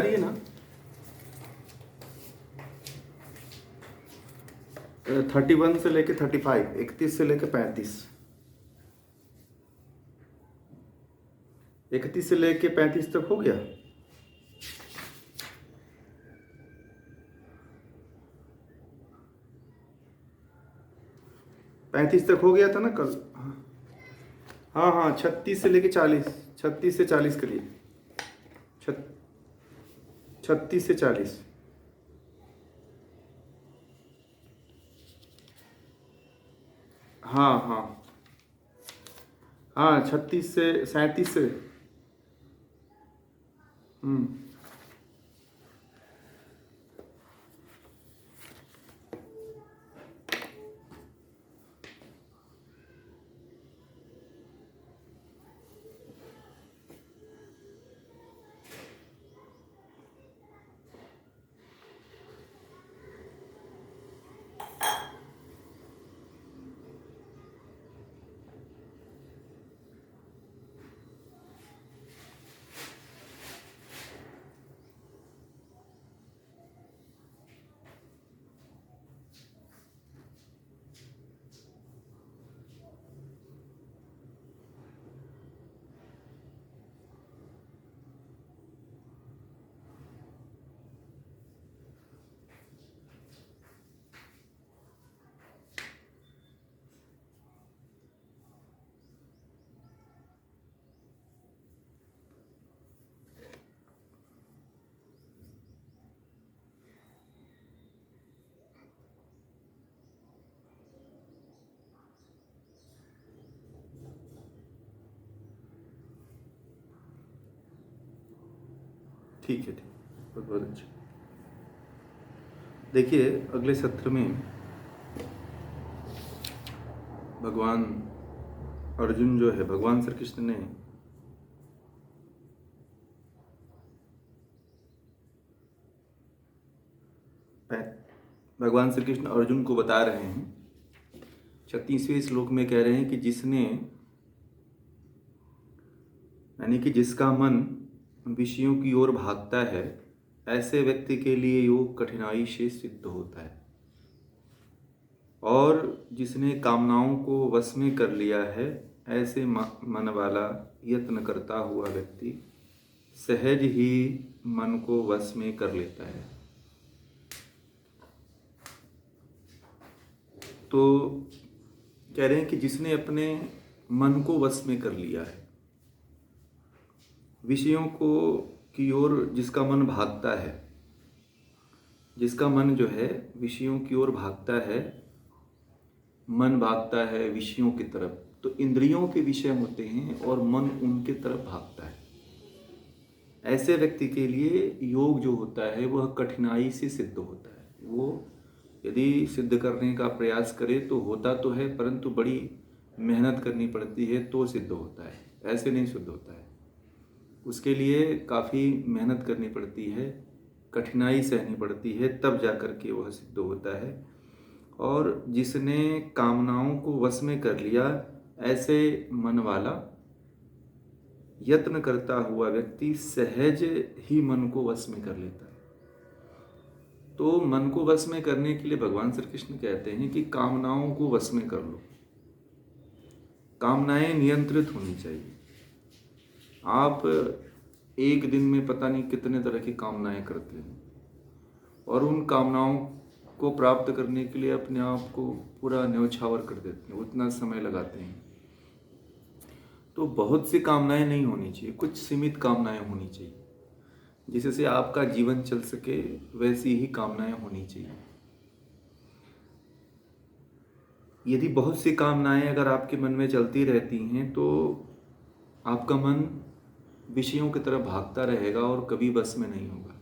रही है ना। 31 से लेके 35, 31 से लेके 35, 31 से लेके 35 तक हो गया। पैंतीस तक हो गया था ना कल। हाँ हाँ, 36 से लेके 40, 36 से 40 करिए। 36 से 40। हाँ हाँ हाँ, 36 से 37 से। हम्म। ठीक है, ठीक, बहुत बहुत अच्छा। देखिए, अगले सत्र में भगवान अर्जुन जो है, भगवान श्री कृष्ण ने भगवान श्री कृष्ण अर्जुन को बता रहे हैं, 36वें श्लोक में कह रहे हैं कि जिसने, यानी कि जिसका मन विषयों की ओर भागता है, ऐसे व्यक्ति के लिए योग कठिनाई से सिद्ध होता है। और जिसने कामनाओं को वश में कर लिया है, ऐसे मन वाला यत्न करता हुआ व्यक्ति सहज ही मन को वश में कर लेता है। तो कह रहे हैं कि जिसने अपने मन को वश में कर लिया है, विषयों को की ओर जिसका मन भागता है, जिसका मन जो है विषयों की ओर भागता है, मन भागता है विषयों की तरफ, तो इंद्रियों के विषय होते हैं और मन उनके तरफ भागता है। ऐसे व्यक्ति के लिए योग जो होता है वह कठिनाई से सिद्ध होता है। वो यदि सिद्ध करने का प्रयास करे तो होता तो है, परंतु बड़ी मेहनत करनी पड़ती है तो सिद्ध होता है, ऐसे नहीं सिद्ध होता है। उसके लिए काफ़ी मेहनत करनी पड़ती है, कठिनाई सहनी पड़ती है, तब जा कर के वह सिद्ध होता है। और जिसने कामनाओं को वश में कर लिया, ऐसे मन वाला यत्न करता हुआ व्यक्ति सहज ही मन को वश में कर लेता है। तो मन को वश में करने के लिए भगवान श्री कृष्ण कहते हैं कि कामनाओं को वश में कर लो। कामनाएं नियंत्रित होनी चाहिए। आप एक दिन में पता नहीं कितने तरह की कामनाएं करते हैं, और उन कामनाओं को प्राप्त करने के लिए अपने आप को पूरा न्यौछावर कर देते हैं, उतना समय लगाते हैं। तो बहुत सी कामनाएं नहीं होनी चाहिए, कुछ सीमित कामनाएं होनी चाहिए, जिससे आपका जीवन चल सके, वैसी ही कामनाएं होनी चाहिए। यदि बहुत सी कामनाएं अगर आपके मन में चलती रहती हैं तो आपका मन विषयों की तरफ भागता रहेगा और कभी बस में नहीं होगा।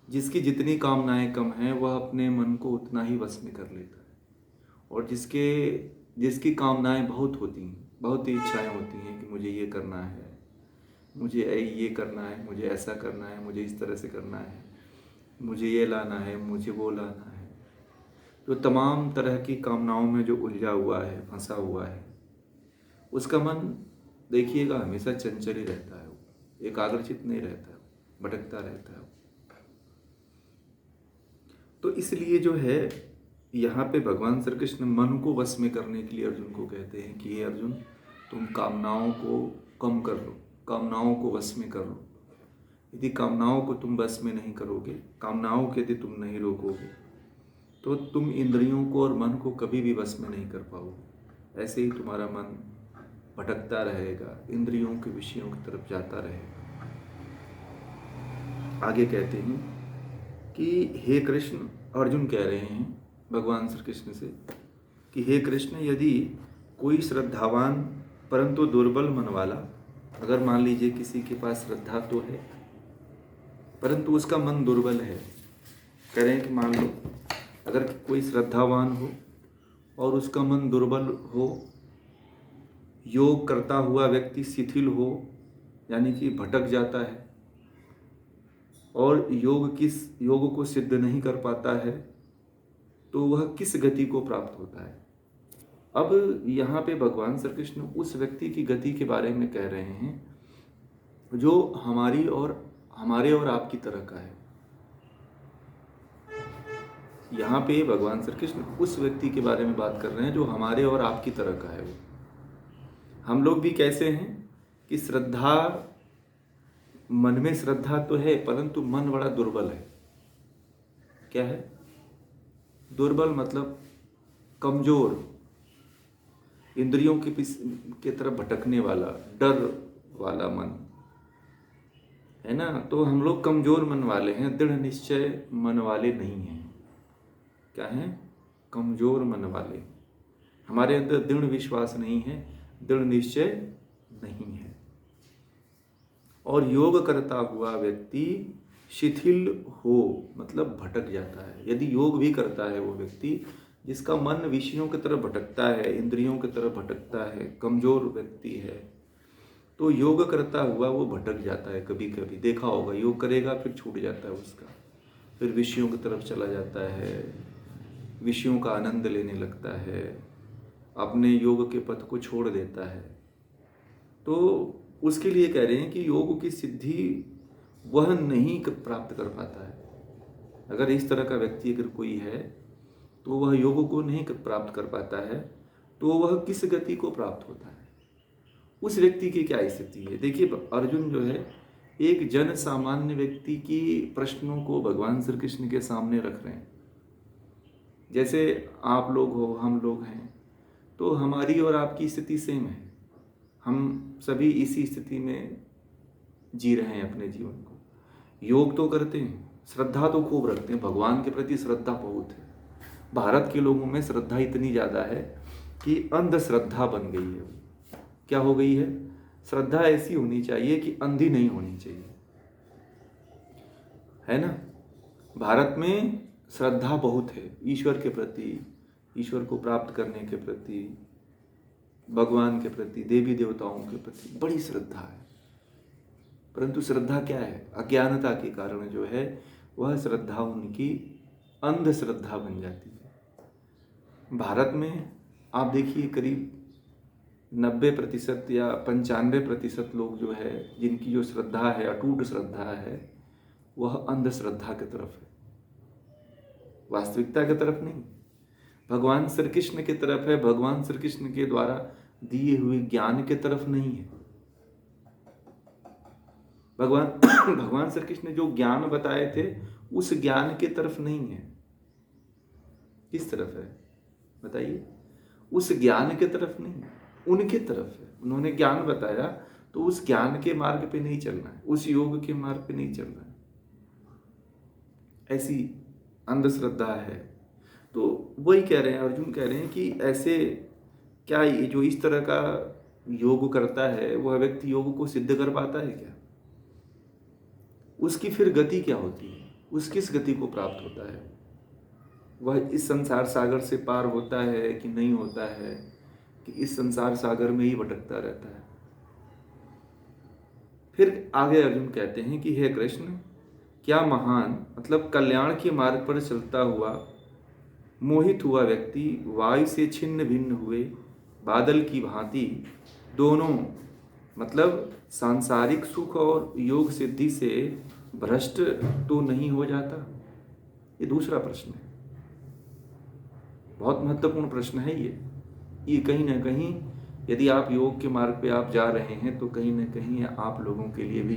जिसकी जितनी कामनाएं कम हैं वह अपने मन को उतना ही वश में कर लेता है, और जिसकी कामनाएं बहुत होती हैं, बहुत ही इच्छाएं होती हैं कि मुझे ये करना है, मुझे ये करना है, मुझे ऐसा करना है, मुझे इस तरह से करना है, मुझे ये लाना है, मुझे वो लाना है, तो तमाम तरह की कामनाओं में जो उलझा हुआ है, फंसा हुआ है, उसका मन देखिएगा हमेशा चंचल ही रहता है, एकाग्रचित नहीं रहता है। भटकता रहता है। तो इसलिए जो है यहाँ पे भगवान श्री कृष्ण मन को वश में करने के लिए अर्जुन को कहते हैं कि हे अर्जुन, तुम कामनाओं को कम कर लो, कामनाओं को वश में कर लो। यदि कामनाओं को तुम वश में नहीं करोगे, कामनाओं के यदि तुम नहीं रोकोगे, तो तुम इंद्रियों को और मन को कभी भी वश में नहीं कर पाओगे। ऐसे ही तुम्हारा मन भटकता रहेगा, इंद्रियों के विषयों की तरफ जाता रहेगा। आगे कहते हैं कि हे कृष्ण, अर्जुन कह रहे हैं भगवान श्री कृष्ण से कि हे कृष्ण, यदि कोई श्रद्धावान परंतु दुर्बल मन वाला, अगर मान लीजिए किसी के पास श्रद्धा तो है परंतु उसका मन दुर्बल है, कह रहे हैं कि मान लो अगर कोई श्रद्धावान हो और उसका मन दुर्बल हो, योग करता हुआ व्यक्ति शिथिल हो, यानी कि भटक जाता है और योग को सिद्ध नहीं कर पाता है, तो वह किस गति को प्राप्त होता है। अब यहाँ पे भगवान श्री कृष्ण उस व्यक्ति की गति के बारे में कह रहे हैं जो हमारे और आपकी तरह का है। यहाँ पे भगवान श्री कृष्ण उस व्यक्ति के बारे में बात कर रहे हैं जो हमारे और आपकी तरह का है। वो हम लोग भी कैसे हैं कि श्रद्धा, मन में श्रद्धा तो है परंतु मन बड़ा दुर्बल है। क्या है दुर्बल? मतलब कमजोर, इंद्रियों के तरफ भटकने वाला, डर वाला मन है ना। तो हम लोग कमजोर मन वाले हैं, दृढ़ निश्चय मन वाले नहीं हैं। क्या है? कमजोर मन वाले। हमारे अंदर दृढ़ विश्वास नहीं है, दृढ़ निश्चय नहीं है। और योग करता हुआ व्यक्ति शिथिल हो, मतलब भटक जाता है। यदि योग भी करता है वो व्यक्ति जिसका मन विषयों की तरफ भटकता है, इंद्रियों की तरफ भटकता है, कमजोर व्यक्ति है, तो योग करता हुआ वो भटक जाता है। कभी कभी देखा होगा, योग करेगा फिर छूट जाता है उसका, फिर विषयों की तरफ चला जाता है, विषयों का आनंद लेने लगता है, अपने योग के पथ को छोड़ देता है। तो उसके लिए कह रहे हैं कि योग की सिद्धि वह नहीं प्राप्त कर पाता है। अगर इस तरह का व्यक्ति अगर कोई है तो वह योग को नहीं प्राप्त कर पाता है, तो वह किस गति को प्राप्त होता है? उस व्यक्ति की क्या स्थिति है? देखिए, अर्जुन जो है एक जन सामान्य व्यक्ति की प्रश्नों को भगवान श्री कृष्ण के सामने रख रहे हैं। जैसे आप लोग हो, हम लोग हैं, तो हमारी और आपकी स्थिति सेम है। हम सभी इसी स्थिति में जी रहे हैं अपने जीवन को। योग तो करते हैं, श्रद्धा तो खूब रखते हैं, भगवान के प्रति श्रद्धा बहुत है। भारत के लोगों में श्रद्धा इतनी ज़्यादा है कि अंधश्रद्धा बन गई है। क्या हो गई है? श्रद्धा ऐसी होनी चाहिए कि अंधी नहीं होनी चाहिए, है ना। भारत में श्रद्धा बहुत है ईश्वर के प्रति, ईश्वर को प्राप्त करने के प्रति, भगवान के प्रति, देवी देवताओं के प्रति बड़ी श्रद्धा है। परंतु श्रद्धा क्या है? अज्ञानता के कारण जो है वह श्रद्धा उनकी अंधश्रद्धा बन जाती है। भारत में आप देखिए करीब 90% या 95% लोग जो है, जिनकी जो श्रद्धा है, अटूट श्रद्धा है, वह अंधश्रद्धा की तरफ है, वास्तविकता की तरफ नहीं, भगवान श्री कृष्ण की तरफ है, भगवान श्री कृष्ण के द्वारा दिए हुए ज्ञान की तरफ नहीं है। भगवान श्री कृष्ण जो ज्ञान बताए थे उस ज्ञान की तरफ नहीं है। किस तरफ है बताइए? उस ज्ञान की तरफ नहीं, उनके तरफ है। उन्होंने ज्ञान बताया तो उस ज्ञान के मार्ग पे नहीं चलना है, उस योग के मार्ग पे नहीं चलना है। ऐसी अंधश्रद्धा है। तो वही कह रहे हैं, अर्जुन कह रहे हैं कि ऐसे क्या ये जो इस तरह का योग करता है वह व्यक्ति योग को सिद्ध कर पाता है क्या? उसकी फिर गति क्या होती है? उस किस गति को प्राप्त होता है? वह इस संसार सागर से पार होता है कि नहीं होता है, कि इस संसार सागर में ही भटकता रहता है? फिर आगे अर्जुन कहते हैं कि हे कृष्ण, क्या महान, मतलब कल्याण के मार्ग पर चलता हुआ मोहित हुआ व्यक्ति वायु से छिन्न भिन्न हुए बादल की भांति दोनों, मतलब सांसारिक सुख और योग सिद्धि से भ्रष्ट तो नहीं हो जाता? ये दूसरा प्रश्न है, बहुत महत्वपूर्ण प्रश्न है ये कहीं ना कहीं यदि आप योग के मार्ग पे आप जा रहे हैं तो कहीं ना कहीं आप लोगों के लिए भी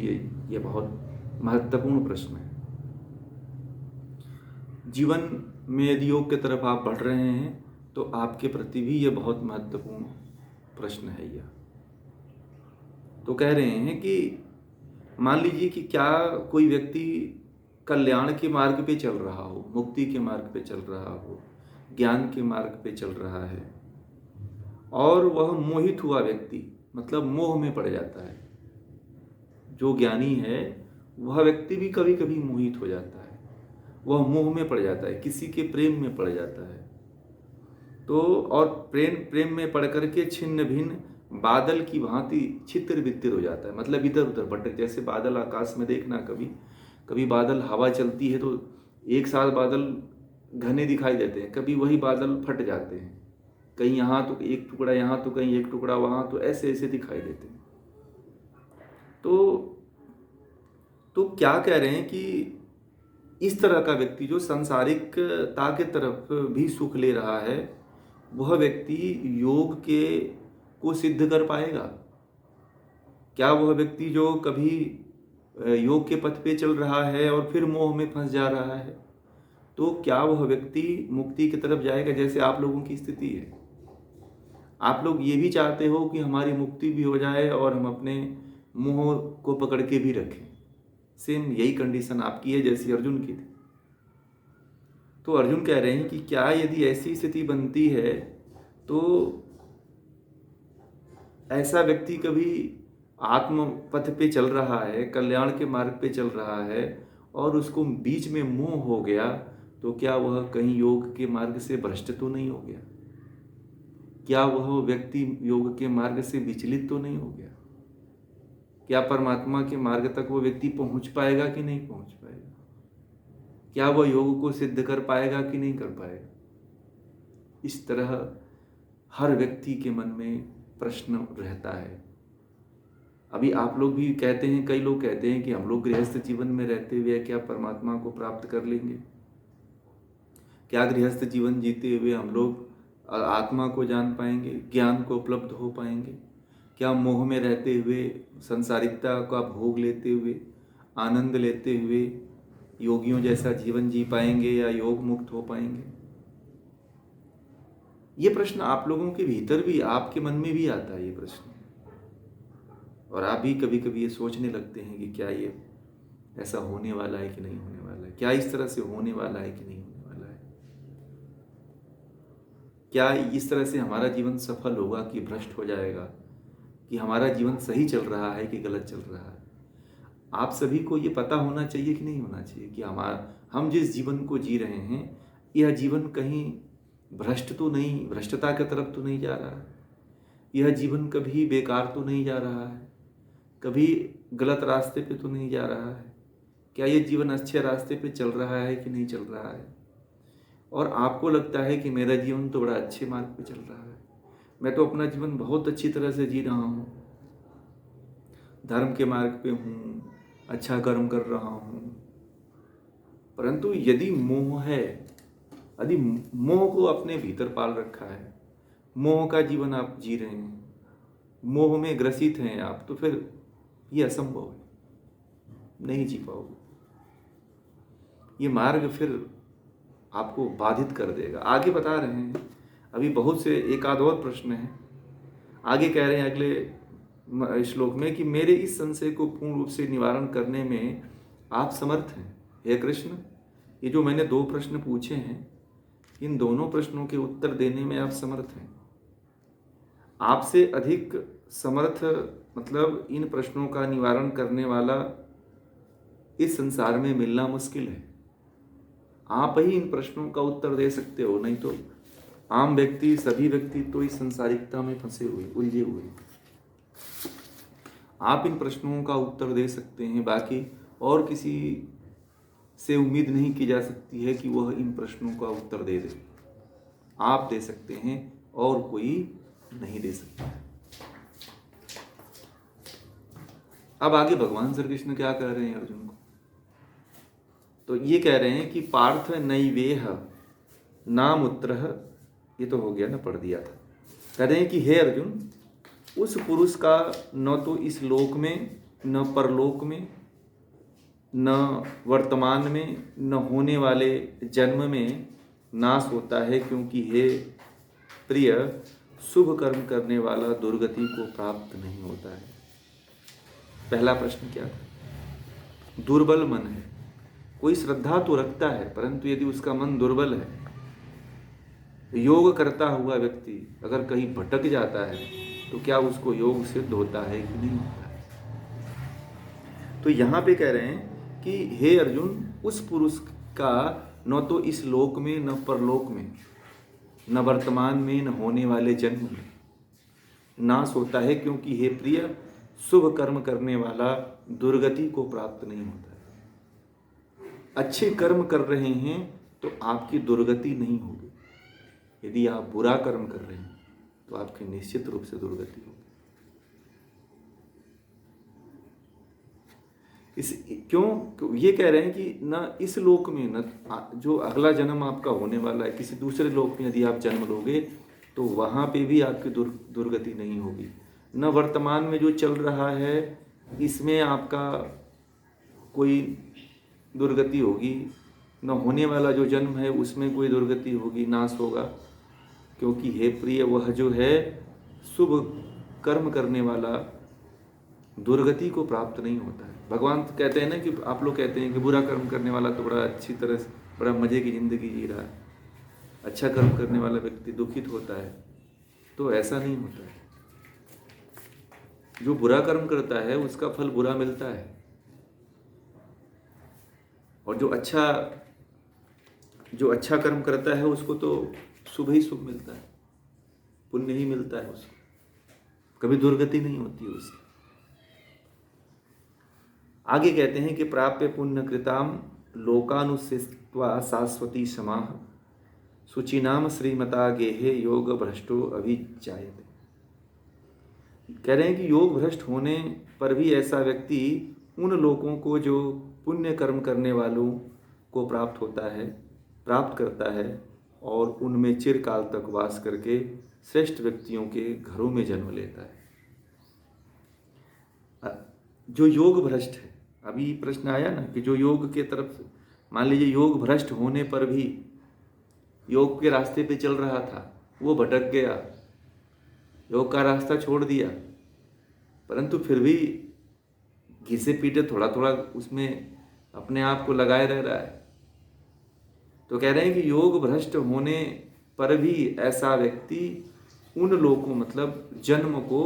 ये बहुत महत्वपूर्ण प्रश्न है। जीवन में यदि योग की तरफ आप बढ़ रहे हैं तो आपके प्रति भी ये बहुत महत्वपूर्ण प्रश्न है यह। तो कह रहे हैं कि मान लीजिए कि क्या कोई व्यक्ति कल्याण के मार्ग पे चल रहा हो, मुक्ति के मार्ग पे चल रहा हो, ज्ञान के मार्ग पे चल रहा है और वह मोहित हुआ व्यक्ति, मतलब मोह में पड़ जाता है। जो ज्ञानी है वह व्यक्ति भी कभी कभी मोहित हो जाता है, वह मोह में पड़ जाता है, किसी के प्रेम में पड़ जाता है। तो और प्रेम में पड़ करके छिन्न भिन्न बादल की भांति छितिर बितिर हो जाता है, मतलब इधर उधर भटक। जैसे बादल आकाश में देखना, कभी कभी बादल हवा चलती है तो एक साथ बादल घने दिखाई देते हैं, कभी वही बादल फट जाते हैं, कहीं यहाँ तो एक टुकड़ा यहाँ तो कहीं एक टुकड़ा वहाँ, तो ऐसे ऐसे दिखाई देते हैं। तो क्या कह रहे हैं कि इस तरह का व्यक्ति जो सांसारिकता के तरफ भी सुख ले रहा है, वह व्यक्ति योग के को सिद्ध कर पाएगा? क्या वह व्यक्ति जो कभी योग के पथ पे चल रहा है और फिर मोह में फंस जा रहा है, तो क्या वह व्यक्ति मुक्ति की तरफ जाएगा? जैसे आप लोगों की स्थिति है, आप लोग ये भी चाहते हो कि हमारी मुक्ति भी हो जाए और हम अपने मोह को पकड़ के भी रखें। सेम यही कंडीशन आपकी है जैसी अर्जुन की थी। तो अर्जुन कह रहे हैं कि क्या यदि ऐसी स्थिति बनती है तो ऐसा व्यक्ति कभी आत्म पथ पे चल रहा है, कल्याण के मार्ग पे चल रहा है और उसको बीच में मोह हो गया, तो क्या वह कहीं योग के मार्ग से भ्रष्ट तो नहीं हो गया? क्या वह व्यक्ति योग के मार्ग से विचलित तो नहीं हो गया? क्या परमात्मा के मार्ग तक वो व्यक्ति पहुंच पाएगा कि नहीं पहुंच पाएगा? क्या वह योग को सिद्ध कर पाएगा कि नहीं कर पाएगा? इस तरह हर व्यक्ति के मन में प्रश्न रहता है। अभी आप लोग भी कहते हैं, कई लोग कहते हैं कि हम लोग गृहस्थ जीवन में रहते हुए क्या परमात्मा को प्राप्त कर लेंगे? क्या गृहस्थ जीवन जीते हुए हम लोग आत्मा को जान पाएंगे, ज्ञान को उपलब्ध हो पाएंगे? क्या मोह में रहते हुए, संसारिकता का भोग लेते हुए, आनंद लेते हुए योगियों जैसा जीवन जी पाएंगे या योग मुक्त हो पाएंगे? ये प्रश्न आप लोगों के भीतर भी, आपके मन में भी आता है ये प्रश्न, और आप भी कभी कभी ये सोचने लगते हैं कि क्या ये ऐसा होने वाला है कि नहीं होने वाला है, क्या इस तरह से होने वाला है कि नहीं होने वाला है, क्या इस तरह से हमारा जीवन सफल होगा कि भ्रष्ट हो जाएगा, कि हमारा जीवन सही चल रहा है कि गलत चल रहा है। आप सभी को ये पता होना चाहिए कि नहीं होना चाहिए कि हम जिस जीवन को जी रहे हैं यह जीवन कहीं भ्रष्ट तो नहीं, भ्रष्टता की तरफ तो नहीं जा रहा है, यह जीवन कभी बेकार तो नहीं जा रहा है, कभी गलत रास्ते पे तो नहीं जा रहा है, क्या ये जीवन अच्छे रास्ते पे चल रहा है कि नहीं चल रहा है? और आपको लगता है कि मेरा जीवन तो बड़ा अच्छे मार्ग पे चल रहा है, मैं तो अपना जीवन बहुत अच्छी तरह से जी रहा हूँ, धर्म के मार्ग पे हूँ, अच्छा कर्म कर रहा हूँ। परंतु यदि मोह है, यदि मोह को अपने भीतर पाल रखा है, मोह का जीवन आप जी रहे हैं, मोह में ग्रसित हैं आप, तो फिर ये असंभव है, नहीं जी पाओगे। ये मार्ग फिर आपको बाधित कर देगा। आगे बता रहे हैं, अभी बहुत से एक आध और प्रश्न है। आगे कह रहे हैं अगले श्लोक में कि मेरे इस संशय को पूर्ण रूप से निवारण करने में आप समर्थ हैं हे कृष्ण। ये जो मैंने 2 प्रश्न पूछे हैं, इन दोनों प्रश्नों के उत्तर देने में आप समर्थ हैं। आपसे अधिक समर्थ, मतलब इन प्रश्नों का निवारण करने वाला इस संसार में मिलना मुश्किल है। आप ही इन प्रश्नों का उत्तर दे सकते हो, नहीं तो आम व्यक्ति, सभी व्यक्ति तो इस संसारिकता में फंसे हुए, उलझे हुए। आप इन प्रश्नों का उत्तर दे सकते हैं, बाकी और किसी से उम्मीद नहीं की जा सकती है कि वह इन प्रश्नों का उत्तर दे दे। आप दे सकते हैं और कोई नहीं दे सकता। अब आगे भगवान श्री कृष्ण क्या कह रहे हैं अर्जुन को? तो ये कह रहे हैं कि पार्थ नैवेह नामुत्र, ये तो हो गया ना, पढ़ दिया था। कह रहे हैं कि हे अर्जुन, उस पुरुष का न तो इस लोक में, न परलोक में, न वर्तमान में, न होने वाले जन्म में नाश होता है, क्योंकि हे प्रिय, शुभ कर्म करने वाला दुर्गति को प्राप्त नहीं होता है। पहला प्रश्न क्या था? दुर्बल मन है। कोई श्रद्धा तो रखता है, परंतु यदि उसका मन दुर्बल है, योग करता हुआ व्यक्ति अगर कहीं भटक जाता है, तो क्या उसको योग सिद्ध होता है कि नहीं होता है? तो यहाँ पे कह रहे हैं कि हे अर्जुन, उस पुरुष का न तो इस लोक में, न परलोक में, न वर्तमान में, न होने वाले जन्म में नाश होता है, क्योंकि हे प्रिय, शुभ कर्म करने वाला दुर्गति को प्राप्त नहीं होता है। अच्छे कर्म कर रहे हैं तो आपकी दुर्गति नहीं होगी। यदि आप बुरा कर्म कर रहे हैं तो आपकी निश्चित रूप से दुर्गति होगी। क्यों ये कह रहे हैं कि न इस लोक में, न जो अगला जन्म आपका होने वाला है, किसी दूसरे लोक में यदि आप जन्म लोगे तो वहाँ पे भी आपकी दुर्गति नहीं होगी। न वर्तमान में जो चल रहा है इसमें आपका कोई दुर्गति होगी, न होने वाला जो जन्म है उसमें कोई दुर्गति होगी, नाश होगा, क्योंकि हे प्रिय, वह जो है शुभ कर्म करने वाला दुर्गति को प्राप्त नहीं होता है। भगवान कहते हैं ना कि आप लोग कहते हैं कि बुरा कर्म करने वाला तो बड़ा अच्छी तरह से, बड़ा मजे की जिंदगी जी रहा है, अच्छा कर्म करने वाला व्यक्ति दुखित होता है। तो ऐसा नहीं होता है। जो बुरा कर्म करता है उसका फल बुरा मिलता है, और जो अच्छा कर्म करता है उसको तो शुभ ही शुभ मिलता है, पुण्य ही मिलता है उसको, कभी दुर्गति नहीं होती है उसकी। आगे कहते हैं कि प्राप्य पुण्य कृताम लोकानुशिष्ट्वा शाश्वती समाह शुचिनाम श्रीमता गेहे योग भ्रष्टो अभिजायते। कह रहे हैं कि योग भ्रष्ट होने पर भी ऐसा व्यक्ति उन लोगों को जो पुण्य कर्म करने वालों को प्राप्त करता है, और उनमें चिरकाल तक वास करके श्रेष्ठ व्यक्तियों के घरों में जन्म लेता है। जो योग भ्रष्ट है, अभी प्रश्न आया ना कि जो योग के तरफ, मान लीजिए योग भ्रष्ट होने पर भी योग के रास्ते पे चल रहा था, वो भटक गया, योग का रास्ता छोड़ दिया, परंतु फिर भी घिसे पीटे थोड़ा थोड़ा उसमें अपने आप को लगाए रह रहा है। तो कह रहे हैं कि योग भ्रष्ट होने पर भी ऐसा व्यक्ति उन लोगों, मतलब जन्म को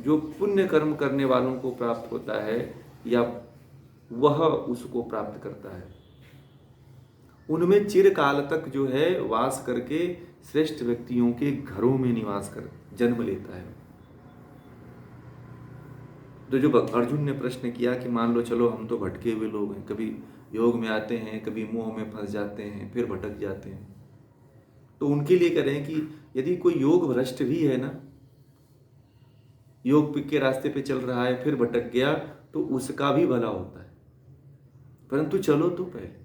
जो पुण्य कर्म करने वालों को प्राप्त होता है, या वह उसको प्राप्त करता है, उनमें चिरकाल तक जो है वास करके श्रेष्ठ व्यक्तियों के घरों में निवास कर जन्म लेता है। तो जो अर्जुन ने प्रश्न किया कि मान लो चलो हम तो भटके हुए लोग हैं, कभी योग में आते हैं, कभी मोह में फंस जाते हैं, फिर भटक जाते हैं, तो उनके लिए कह रहे हैं कि यदि कोई योग भ्रष्ट भी है ना, योग के रास्ते पे चल रहा है फिर भटक गया, तो उसका भी भला होता है। परंतु चलो तो पहले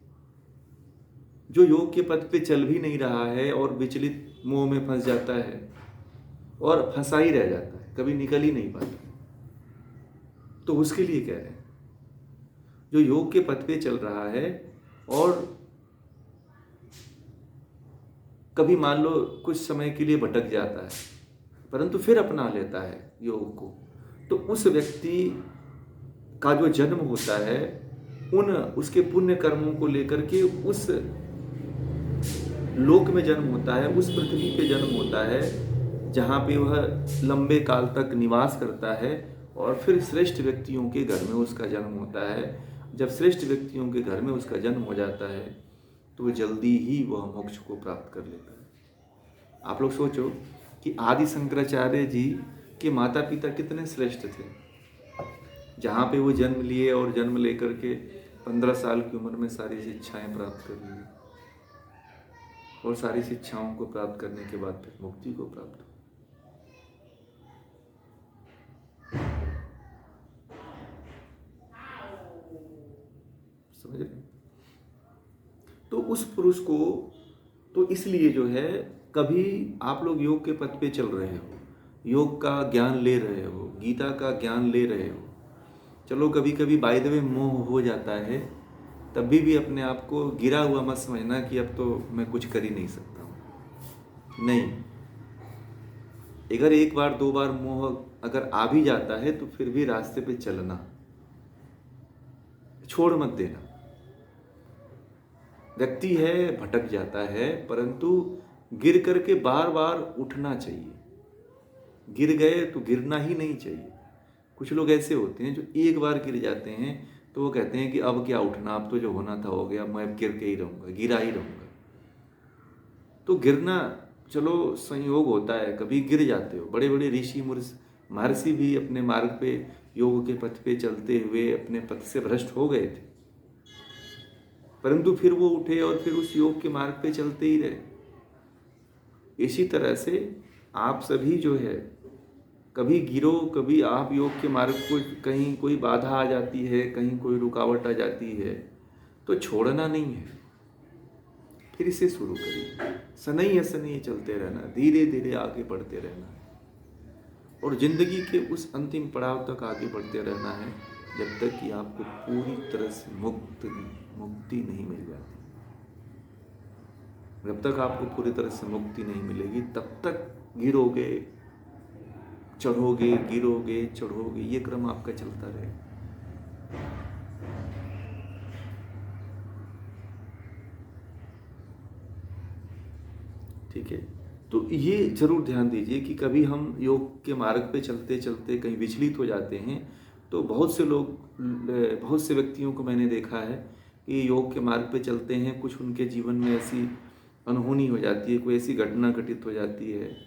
जो योग के पथ पे चल भी नहीं रहा है और विचलित मोह में फंस जाता है और फंसा ही रह जाता है, कभी निकल ही नहीं पाता, तो उसके लिए कह रहे हैं जो योग के पथ पे चल रहा है और कभी मान लो कुछ समय के लिए भटक जाता है, परंतु फिर अपना लेता है योग को, तो उस व्यक्ति का जो जन्म होता है उसके पुण्य कर्मों को लेकर के उस लोक में जन्म होता है, उस पृथ्वी पे जन्म होता है जहाँ पे वह लंबे काल तक निवास करता है, और फिर श्रेष्ठ व्यक्तियों के घर में उसका जन्म होता है। जब श्रेष्ठ व्यक्तियों के घर में उसका जन्म हो जाता है तो जल्दी ही वह मोक्ष को प्राप्त कर लेता है। आप लोग सोचो कि आदि शंकराचार्य जी के माता पिता कितने श्रेष्ठ थे, जहाँ पे वो जन्म लिए और जन्म लेकर के 15 साल की उम्र में सारी शिक्षाएं प्राप्त कर ली, और सारी शिक्षाओं को प्राप्त करने के बाद फिर मुक्ति को प्राप्त हुआ। समझ रहे? तो उस पुरुष को, तो इसलिए जो है, कभी आप लोग योग के पथ पे चल रहे हो, योग का ज्ञान ले रहे हो, गीता का ज्ञान ले रहे हो, चलो कभी कभी बाय द वे मोह हो जाता है, तभी भी अपने आप को गिरा हुआ मत समझना कि अब तो मैं कुछ कर ही नहीं सकता हूँ। नहीं, अगर एक बार दो बार मोह अगर आ भी जाता है तो फिर भी रास्ते पे चलना, छोड़ मत देना। व्यक्ति है भटक जाता है, परंतु गिर करके बार बार उठना चाहिए। गिर गए तो गिरना ही नहीं चाहिए। कुछ लोग ऐसे होते हैं जो एक बार गिर जाते हैं तो वो कहते हैं कि अब क्या उठना, अब तो जो होना था हो गया, मैं अब गिर के ही रहूँगा, गिरा ही रहूँगा। तो गिरना चलो संयोग होता है, कभी गिर जाते हो। बड़े बड़े ऋषि महर्षि भी अपने मार्ग पे, योग के पथ पे चलते हुए अपने पथ से भ्रष्ट हो गए थे, परंतु फिर वो उठे और फिर उस योग के मार्ग पे चलते ही रहे। इसी तरह से आप सभी जो है, कभी गिरो, कभी आप योग के मार्ग को कहीं कोई बाधा आ जाती है, कहीं कोई रुकावट आ जाती है, तो छोड़ना नहीं है, फिर इसे शुरू करिए। सनई असनई चलते रहना, धीरे धीरे आगे बढ़ते रहना है और जिंदगी के उस अंतिम पड़ाव तक आगे बढ़ते रहना है जब तक कि आपको पूरी तरह से मुक्ति नहीं मिल जाती। जब तक आपको पूरी तरह से मुक्ति नहीं मिलेगी तब तक गिरोगे, चढ़ोगे, गिरोगे, चढ़ोगे, ये क्रम आपका चलता रहेगा। ठीक है, तो ये जरूर ध्यान दीजिए कि कभी हम योग के मार्ग पे चलते चलते कहीं विचलित हो जाते हैं। तो बहुत से लोग, बहुत से व्यक्तियों को मैंने देखा है कि योग के मार्ग पे चलते हैं, कुछ उनके जीवन में ऐसी अनहोनी हो जाती है, कोई ऐसी घटना घटित हो जाती है,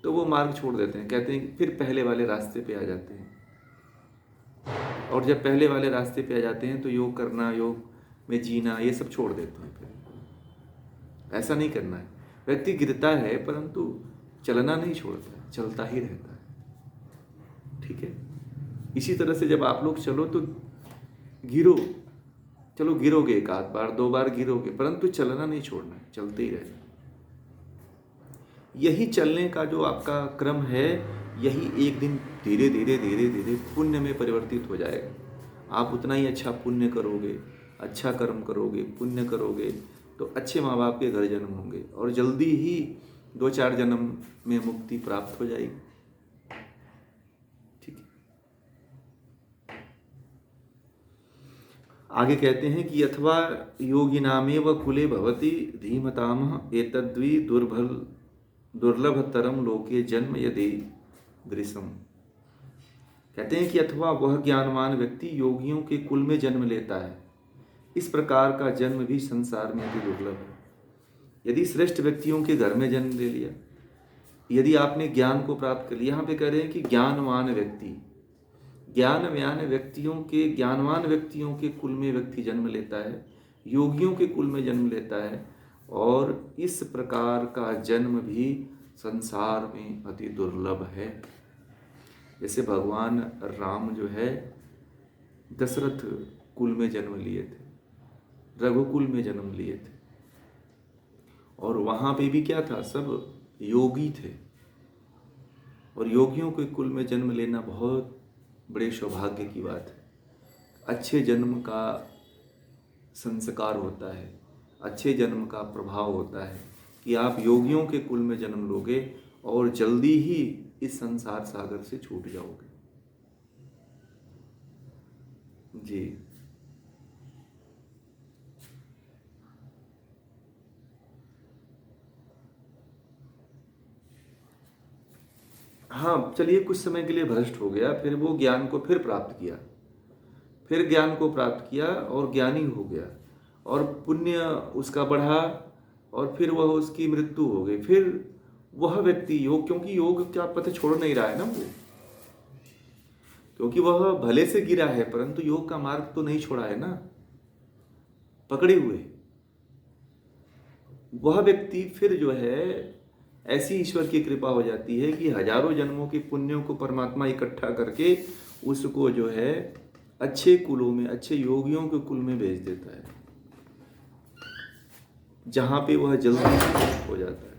तो वो मार्ग छोड़ देते हैं, कहते हैं कि फिर पहले वाले रास्ते पे आ जाते हैं। और जब पहले वाले रास्ते पे आ जाते हैं तो योग करना, योग में जीना, ये सब छोड़ देते हैं। फिर ऐसा नहीं करना है। व्यक्ति गिरता है परंतु चलना नहीं छोड़ता, चलता ही रहता है। ठीक है, इसी तरह से जब आप लोग चलो तो गिरो, चलो गिरोगे, एक आध बार दो बार गिरोगे, परंतु चलना नहीं छोड़ना है, चलते ही रहना। यही चलने का जो आपका क्रम है, यही एक दिन धीरे धीरे धीरे धीरे पुण्य में परिवर्तित हो जाएगा। आप उतना ही अच्छा पुण्य करोगे, अच्छा कर्म करोगे, पुण्य करोगे, तो अच्छे माँ बाप के घर जन्म होंगे और जल्दी ही 2-4 जन्म में मुक्ति प्राप्त हो जाएगी। ठीक है, आगे कहते हैं कि अथवा योगिनामेव कुले भवति धीमतामः एतद्वि दुर्लभतरम लोके जन्म यदि दृशम। कहते हैं कि अथवा वह ज्ञानवान व्यक्ति योगियों के कुल में जन्म लेता है, इस प्रकार का जन्म भी संसार में अति दुर्लभ है। यदि श्रेष्ठ व्यक्तियों के घर में जन्म ले लिया, यदि आपने ज्ञान को प्राप्त कर लिया, यहाँ पे कह रहे हैं कि ज्ञानवान व्यक्ति, ज्ञानवान व्यक्तियों के कुल में व्यक्ति जन्म लेता है, योगियों के कुल में जन्म लेता है, और इस प्रकार का जन्म भी संसार में अति दुर्लभ है। जैसे भगवान राम जो है दशरथ कुल में जन्म लिए थे, रघुकुल में जन्म लिए थे, और वहाँ पे भी क्या था, सब योगी थे। और योगियों के कुल में जन्म लेना बहुत बड़े सौभाग्य की बात है। अच्छे जन्म का संस्कार होता है, अच्छे जन्म का प्रभाव होता है कि आप योगियों के कुल में जन्म लोगे और जल्दी ही इस संसार सागर से छूट जाओगे। जी, हाँ, चलिए कुछ समय के लिए भ्रष्ट हो गया, फिर वो ज्ञान को फिर प्राप्त किया, फिर ज्ञान को प्राप्त किया और ज्ञानी हो गया, और पुण्य उसका बढ़ा, और फिर वह उसकी मृत्यु हो गई। फिर वह व्यक्ति योग, क्योंकि योग क्या पथ छोड़ नहीं रहा है ना वो, क्योंकि वह भले से गिरा है परंतु योग का मार्ग तो नहीं छोड़ा है ना, पकड़े हुए। वह व्यक्ति फिर जो है, ऐसी ईश्वर की कृपा हो जाती है कि हजारों जन्मों के पुण्यों को परमात्मा इकट्ठा करके उसको जो है अच्छे कुलों में, अच्छे योगियों के कुल में भेज देता है। जहाँ पे वह जल्दी हो जाता है,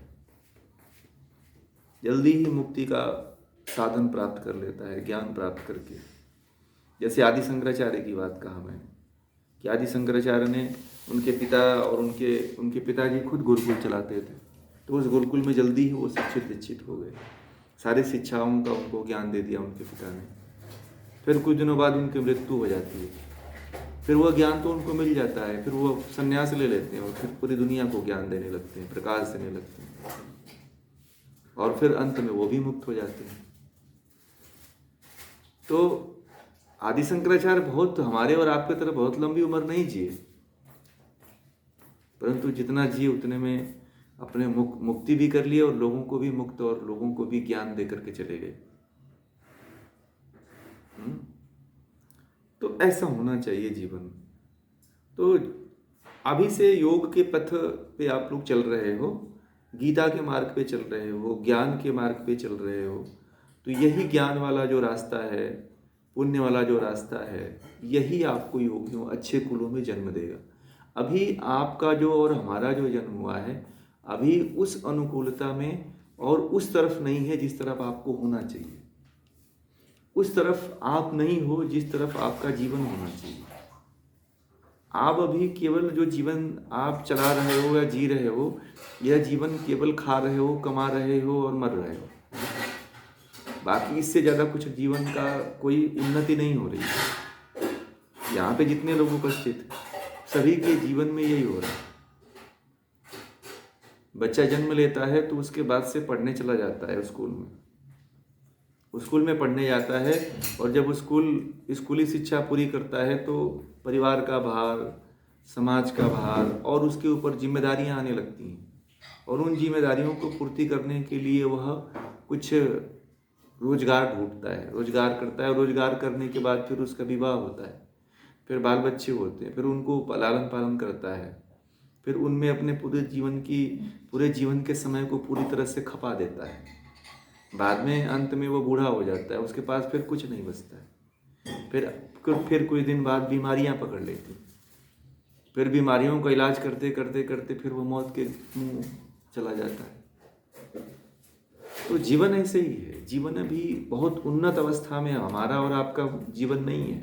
जल्दी ही मुक्ति का साधन प्राप्त कर लेता है ज्ञान प्राप्त करके। जैसे आदि शंकराचार्य की बात कहा मैंने कि आदि शंकराचार्य ने उनके पिता और उनके पिताजी खुद गुरुकुल चलाते थे, तो उस गुरुकुल में जल्दी ही वो शिक्षित दीक्षित हो गए, सारी शिक्षाओं का उनको ज्ञान दे दिया उनके पिता ने। फिर कुछ दिनों बाद उनकी मृत्यु हो जाती है, फिर वह ज्ञान तो उनको मिल जाता है, फिर वो संन्यास ले लेते हैं और फिर पूरी दुनिया को ज्ञान देने लगते हैं, प्रकाश देने लगते हैं, और फिर अंत में वो भी मुक्त हो जाते हैं। तो आदि शंकराचार्य बहुत हमारे और आपके तरफ बहुत लंबी उम्र नहीं जिए, परंतु जितना जिए उतने में अपने मुक्ति भी कर लिए और लोगों को भी मुक्त और लोगों को भी ज्ञान दे करके चले गए। तो ऐसा होना चाहिए जीवन। तो अभी से योग के पथ पे आप लोग चल रहे हो, गीता के मार्ग पे चल रहे हो, ज्ञान के मार्ग पे चल रहे हो, तो यही ज्ञान वाला जो रास्ता है, पुण्य वाला जो रास्ता है, यही आपको योगियों अच्छे कुलों में जन्म देगा। अभी आपका जो और हमारा जो जन्म हुआ है, अभी उस अनुकूलता में और उस तरफ नहीं है जिस तरफ आपको होना चाहिए। उस तरफ आप नहीं हो जिस तरफ आपका जीवन होना चाहिए। आप अभी केवल जो जीवन आप चला रहे हो या जी रहे हो, यह जीवन केवल खा रहे हो, कमा रहे हो और मर रहे हो। बाकी इससे ज़्यादा कुछ जीवन का कोई उन्नति नहीं हो रही है। यहाँ पे जितने लोग उपस्थित सभी के जीवन में यही हो रहा है। बच्चा जन्म लेता है तो उसके बाद से पढ़ने चला जाता है स्कूल में पढ़ने जाता है, और जब स्कूली शिक्षा पूरी करता है तो परिवार का भार, समाज का भार और उसके ऊपर जिम्मेदारियां आने लगती हैं, और उन जिम्मेदारियों को पूर्ति करने के लिए वह कुछ रोजगार ढूंढता है, रोजगार करता है, और रोजगार करने के बाद फिर उसका विवाह होता है, फिर बाल बच्चे होते हैं, फिर उनको लालन पालन करता है, फिर उनमें अपने पूरे जीवन के समय को पूरी तरह से खपा देता है। बाद में अंत में वो बूढ़ा हो जाता है, उसके पास फिर कुछ नहीं बचता है। फिर कुछ दिन बाद बीमारियां पकड़ लेती, फिर बीमारियों का इलाज करते करते करते फिर वो मौत के मुंह चला जाता है। तो जीवन ऐसे ही है। जीवन अभी बहुत उन्नत अवस्था में हमारा और आपका जीवन नहीं है।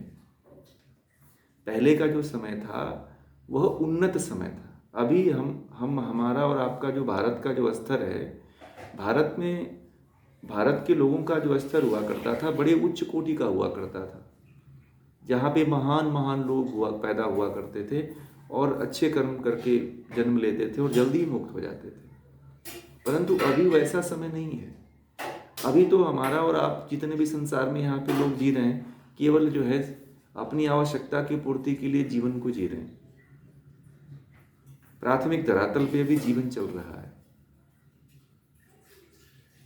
पहले का जो समय था वह उन्नत समय था। अभी हमारा और आपका जो भारत का जो स्तर है, भारत के लोगों का जो स्तर हुआ करता था बड़े उच्च कोटि का हुआ करता था, जहाँ पे महान महान लोग पैदा हुआ करते थे और अच्छे कर्म करके जन्म लेते थे और जल्दी मुक्त हो जाते थे। परंतु अभी वैसा समय नहीं है। अभी तो हमारा और आप जितने भी संसार में यहाँ पे लोग जी रहे हैं, केवल जो है अपनी आवश्यकता की पूर्ति के लिए जीवन को जी रहे हैं। प्राथमिक धरातल पे भी जीवन चल रहा है।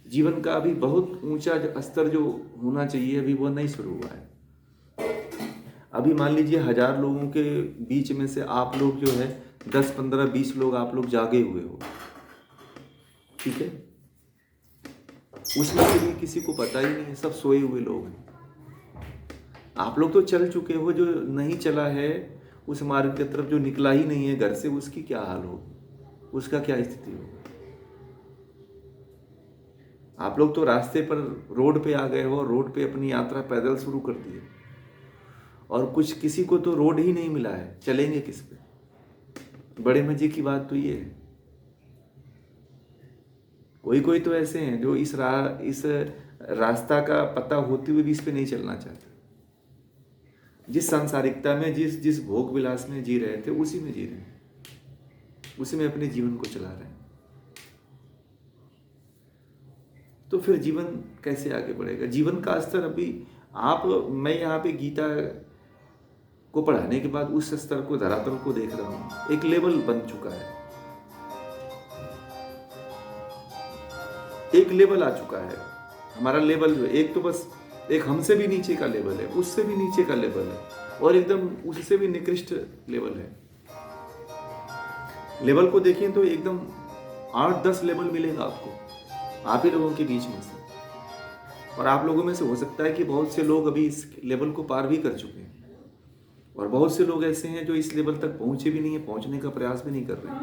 जीवन का अभी बहुत ऊंचा स्तर जो होना चाहिए अभी वो नहीं शुरू हुआ है। अभी मान लीजिए 1000 लोगों के बीच में से आप लोग जो है 10, 15, 20 लोग आप लोग जागे हुए हो, ठीक है। उसमें से भी किसी को पता ही नहीं है, सब सोए हुए लोग हैं। आप लोग तो चल चुके हो, जो नहीं चला है उस मार्ग की तरफ, जो निकला ही नहीं है घर से, उसकी क्या हाल होगी, उसका क्या स्थिति होगी। आप लोग तो रास्ते पर रोड पे आ गए हो, रोड पे अपनी यात्रा पैदल शुरू कर दी है, और किसी को तो रोड ही नहीं मिला है, चलेंगे किस पे। बड़े मजे की बात तो ये है, कोई तो ऐसे हैं जो इस रास्ता का पता होते हुए भी इस पे नहीं चलना चाहते। जिस सांसारिकता में जिस भोग विलास में जी रहे थे उसी में जी रहे हैं, उसी में अपने जीवन को चला रहे हैं। तो फिर जीवन कैसे आगे बढ़ेगा। जीवन का स्तर अभी मैं यहाँ पे गीता को पढ़ाने के बाद उस स्तर को, धरातल को देख रहा हूँ। एक लेवल बन चुका है, एक लेवल आ चुका है। हमारा लेवल जो एक तो बस एक हमसे भी नीचे का लेवल है, उससे भी नीचे का लेवल है, और एकदम उससे भी निकृष्ट लेवल है। लेवल को देखें तो एकदम 8-10 लेवल मिलेगा आपको, आप ही लोगों के बीच में से। और आप लोगों में से हो सकता है कि बहुत से लोग अभी इस लेवल को पार भी कर चुके हैं, और बहुत से लोग ऐसे हैं जो इस लेवल तक पहुंचे भी नहीं है, पहुंचने का प्रयास भी नहीं कर रहे हैं।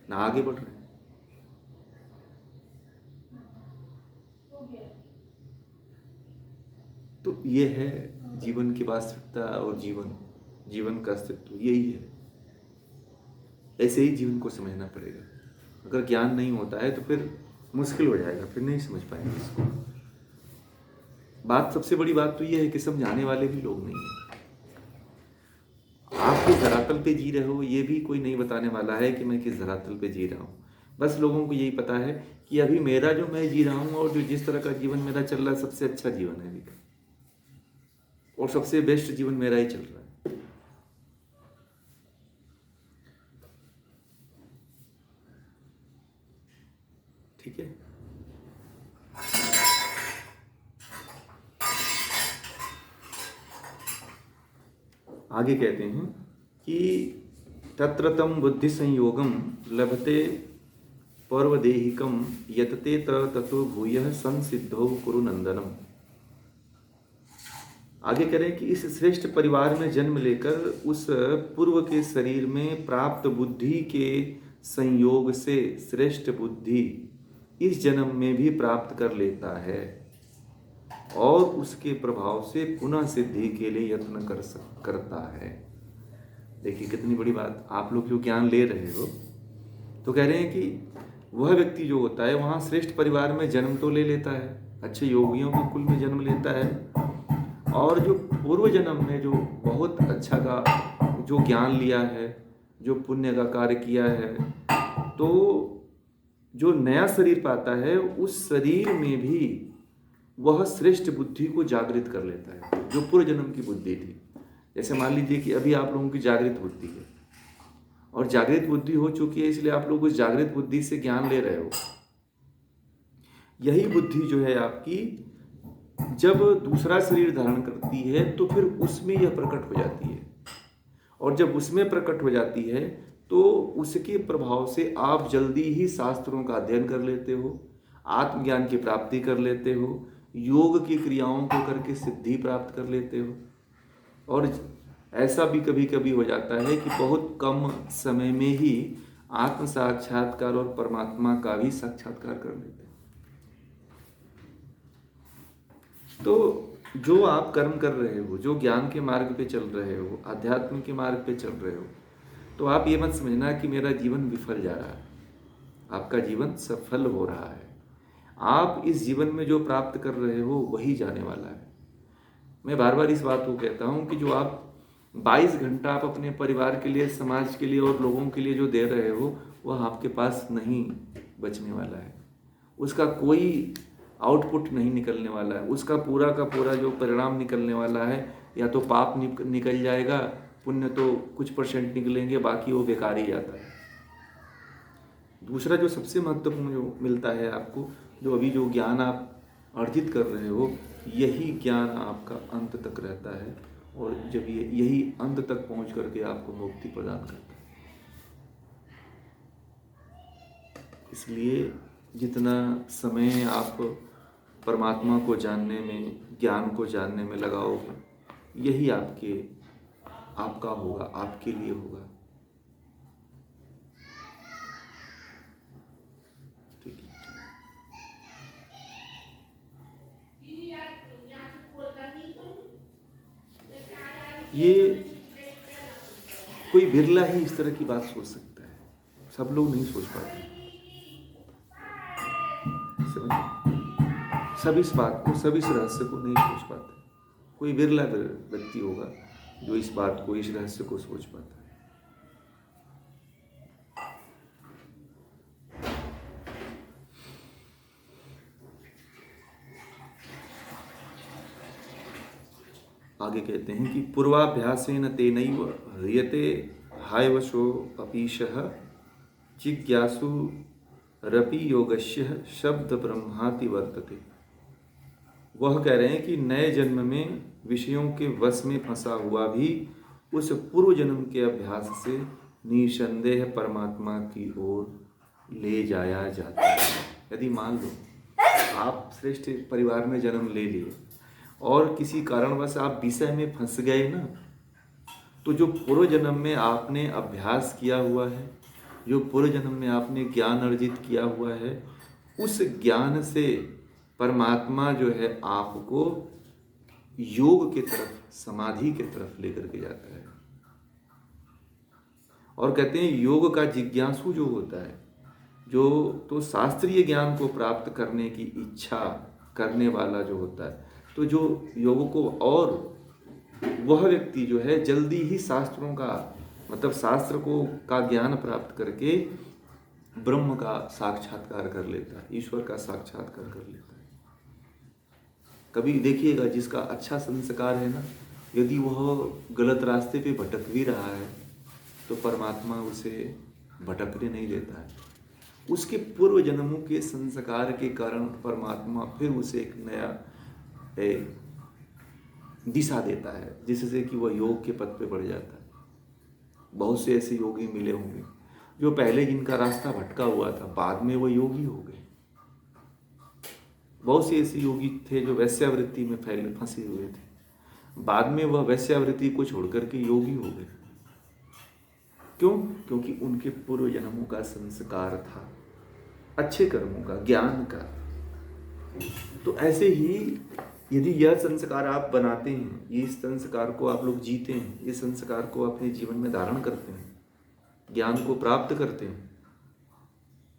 ना आगे बढ़ रहे हैं। तो ये है जीवन की वास्तविकता और जीवन का अस्तित्व यही है। ऐसे ही जीवन को समझना पड़ेगा। अगर ज्ञान नहीं होता है तो फिर मुश्किल हो जाएगा, फिर नहीं समझ पाएंगे इसको। बात सबसे बड़ी बात तो ये है कि समझाने वाले भी लोग नहीं हैं। आप किस धरातल पे जी रहे हो ये भी कोई नहीं बताने वाला है कि मैं किस धरातल पे जी रहा हूँ। बस लोगों को यही पता है कि अभी मेरा जो मैं जी रहा हूँ और जो जिस तरह का जीवन मेरा चल रहा है सबसे अच्छा जीवन है अभी का, और सबसे बेस्ट जीवन मेरा ही चल रहा है। ठीक है। आगे कहते हैं कि तत्र तम बुद्धि संयोगम लभते पर्वदेहिकम यतते ततो भूयः संसिद्धो कुरु नंदनम। आगे करें कि इस श्रेष्ठ परिवार में जन्म लेकर उस पूर्व के शरीर में प्राप्त बुद्धि के संयोग से श्रेष्ठ बुद्धि इस जन्म में भी प्राप्त कर लेता है और उसके प्रभाव से पुनः सिद्धि के लिए यत्न करता है। देखिए कितनी बड़ी बात। आप लोग जो ज्ञान ले रहे हो तो कह रहे हैं कि वह व्यक्ति जो होता है वहाँ श्रेष्ठ परिवार में जन्म तो ले लेता है, अच्छे योगियों के कुल में जन्म लेता है, और जो पूर्व जन्म में जो बहुत अच्छा का जो ज्ञान लिया है, जो पुण्य का कार्य किया है, तो जो नया शरीर पाता है उस शरीर में भी वह श्रेष्ठ बुद्धि को जागृत कर लेता है जो पूर्व जन्म की बुद्धि थी। जैसे मान लीजिए कि अभी आप लोगों की जागृत बुद्धि है और जागृत बुद्धि हो चुकी है, इसलिए आप लोग उस जागृत बुद्धि से ज्ञान ले रहे हो। यही बुद्धि जो है आपकी जब दूसरा शरीर धारण करती है तो फिर उसमें यह प्रकट हो जाती है, और जब उसमें प्रकट हो जाती है तो उसके प्रभाव से आप जल्दी ही शास्त्रों का अध्ययन कर लेते हो, आत्मज्ञान की प्राप्ति कर लेते हो, योग की क्रियाओं को करके सिद्धि प्राप्त कर लेते हो। और ऐसा भी कभी कभी हो जाता है कि बहुत कम समय में ही आत्म साक्षात्कार और परमात्मा का भी साक्षात्कार कर लेते हैं। तो जो आप कर्म कर रहे हो, जो ज्ञान के मार्ग पे चल रहे हो, आध्यात्म के मार्ग पे चल रहे हो, तो आप ये मत समझना कि मेरा जीवन विफल जा रहा है। आपका जीवन सफल हो रहा है। आप इस जीवन में जो प्राप्त कर रहे हो वही जाने वाला है। मैं बार बार इस बात को कहता हूँ कि जो आप 22 घंटा आप अपने परिवार के लिए, समाज के लिए और लोगों के लिए जो दे रहे हो वह आपके पास नहीं बचने वाला है। उसका कोई आउटपुट नहीं निकलने वाला है। उसका पूरा का पूरा जो परिणाम निकलने वाला है, या तो पाप निकल जाएगा, पुण्य तो कुछ % निकलेंगे, बाकी वो बेकार ही जाता है। दूसरा जो सबसे महत्वपूर्ण जो मिलता है आपको, जो अभी जो ज्ञान आप अर्जित कर रहे हो, यही ज्ञान आपका अंत तक रहता है, और जब यही अंत तक पहुंच करके आपको मुक्ति प्रदान करता है। इसलिए जितना समय आप परमात्मा को जानने में, ज्ञान को जानने में लगाओगे, यही आपका होगा, आपके लिए होगा। ठीक है। ये कोई बिरला ही इस तरह की बात सोच सकता है, सब लोग नहीं सोच पाते। सब इस बात को, सब इस रहस्य को नहीं सोच पाते। कोई बिरला व्यक्ति होगा जो इस बात को, इस रहस्य को सोच पाता है। आगे कहते हैं कि पूर्वाभ्यासेन तेनैव ह्रियते हायवशो अपीशः जिज्ञासु रपि योगस्य शब्द ब्रह्माति वर्तते। वह कह रहे हैं कि नए जन्म में विषयों के वश में फंसा हुआ भी उस पूर्व जन्म के अभ्यास से निसंदेह परमात्मा की ओर ले जाया जाता है। यदि मान लो आप श्रेष्ठ परिवार में जन्म ले लिए और किसी कारणवश आप विषय में फंस गए ना, तो जो पूर्व जन्म में आपने अभ्यास किया हुआ है, जो पूर्व जन्म में आपने ज्ञान अर्जित किया हुआ है, उस ज्ञान से परमात्मा जो है आपको योग की तरफ, समाधि की तरफ लेकर के जाता है। और कहते हैं योग का जिज्ञासु जो होता है, जो तो शास्त्रीय ज्ञान को प्राप्त करने की इच्छा करने वाला जो होता है, तो जो योग को, और वह व्यक्ति जो है जल्दी ही शास्त्रों का मतलब शास्त्र को का ज्ञान प्राप्त करके ब्रह्म का साक्षात्कार कर लेता है, ईश्वर का साक्षात्कार कर लेता है। कभी देखिएगा जिसका अच्छा संस्कार है ना, यदि वह गलत रास्ते पे भटक भी रहा है तो परमात्मा उसे भटकने नहीं देता है। उसके पूर्व जन्मों के संस्कार के कारण परमात्मा फिर उसे एक नया दिशा देता है, जिससे कि वह योग के पथ पे बढ़ जाता है। बहुत से ऐसे योगी मिले होंगे जो पहले जिनका रास्ता भटका हुआ था, बाद में वो योगी हो गए। बहुत से ऐसे योगी थे जो वैश्यावृत्ति में फंसे हुए थे, बाद में वह वैश्यावृत्ति को छोड़कर के योगी हो गए। क्यों? क्योंकि उनके पूर्व जन्मों का संस्कार था, अच्छे कर्मों का, ज्ञान का। तो ऐसे ही यदि यह संस्कार आप बनाते हैं, ये संस्कार को आप लोग जीते हैं, ये संस्कार को अपने जीवन में धारण करते हैं, ज्ञान को प्राप्त करते हैं,